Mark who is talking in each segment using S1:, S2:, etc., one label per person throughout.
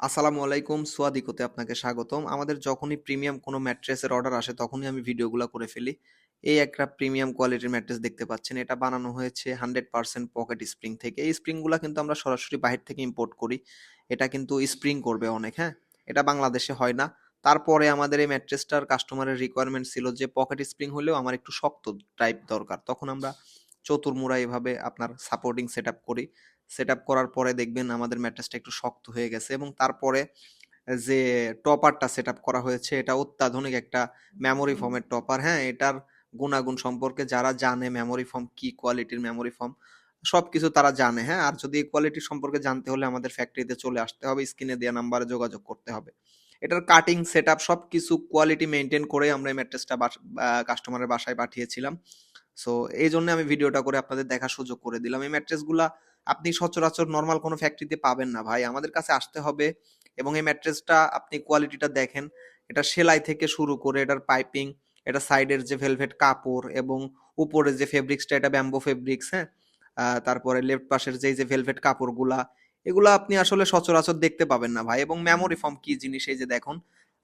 S1: আসসালামু আলাইকুম, সোয়াদিকতে আপনাকে স্বাগতম। আমাদের যখনই প্রিমিয়াম কোনো ম্যাট্রেসের অর্ডার আসে তখনই আমি ভিডিওগুলা করে ফেলি। এই একটা প্রিমিয়াম কোয়ালিটির ম্যাট্রেস দেখতে পাচ্ছেন। এটা বানানো হয়েছে 100% পকেট স্প্রিং থেকে। এই স্প্রিংগুলা কিন্তু আমরা সরাসরি বাহির থেকে ইম্পোর্ট করি। এটা কিন্তু স্প্রিং করবে অনেক, হ্যাঁ? এটা বাংলাদেশে হয় না। তারপরে আমাদের এই ম্যাট্রেসটার কাস্টমারের রিকোয়ারমেন্ট ছিল যে পকেট স্প্রিং হলেও আমার একটু শক্ত টাইপ দরকার। তখন আমরা চতুর্মুড়া এভাবে আপনার সাপোর্টিং সেটআপ করি। সেটআপ করার পরে দেখবেন আমাদের ম্যাট্রেসটা একটু শক্ত হয়ে গেছে এবং তারপরে যে টপারটা সেটআপ করা হয়েছে এটা অত্যাধুনিক একটা মেমোরি ফোমের টপার। হ্যাঁ, এটার গুণাগুণ সম্পর্কে যারা জানে মেমোরি ফোম কি কোয়ালিটির মেমোরি ফোম সবকিছু তারা জানে। হ্যাঁ, আর যদি এই কোয়ালিটি সম্পর্কে জানতে হলে আমাদের ফ্যাক্টরিতে চলে আসতে হবে, স্ক্রিনে দেওয়া নাম্বারে যোগাযোগ করতে হবে। এটার কাটিং সেটআপ সবকিছু কোয়ালিটি মেনটেন করে আমরা এই ম্যাট্রেসটা কাস্টমারের বাসায় পাঠিয়েছিলাম। সো এই জন্য আমি ভিডিওটা করে আপনাদের দেখার সুযোগ করে দিলাম। এই ম্যাট্রেসগুলা আপনি সচরাচর নরমাল কোনো ফ্যাক্টরিতে পাবেন না ভাই। আমাদের কাছে আসতে হবে এবং এই ম্যাট্রেসটা আপনি কোয়ালিটিটা দেখেন। এটা সেলাই থেকে শুরু করে এটার পাইপিং, এটা সাইডের যে ভেলভেট কাপড় এবং উপরের যে ফেব্রিক্সটা এটা ব্যাম্বো ফেব্রিক্স, হ্যাঁ? তারপরে লেফট পাশের যে ভেলভেট কাপড়গুলা, এগুলা আপনি আসলে সচরাচর দেখতে পাবেন না ভাই। এবং মেমোরি ফোম কি জিনিস এই যে দেখুন,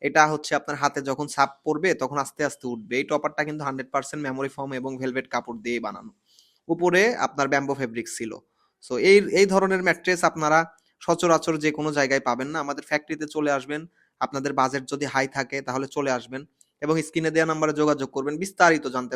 S1: এটা হচ্ছে আপনার হাতে যখন ছাপ পড়বে তখন আস্তে, আস্তে উঠবে। এই টপারটা কিন্তু 100% মেমোরি ফোম এবং ভেলভেট কাপড় দিয়েই বানানো। উপরে আপনার ব্যাম্বো ফেব্রিক্স ছিল। সো এই ধরনের ম্যাট্রেস আপনারা সচরাচর যেকোনো জায়গায় পাবেন না। আমাদের ফ্যাক্টরিতে চলে আসবেন। আপনাদের বাজেট যদি হাই থাকে তাহলে চলে আসবেন এবং স্ক্রিনে দেওয়া নাম্বারে যোগাযোগ করবেন। বিস্তারিত জানতে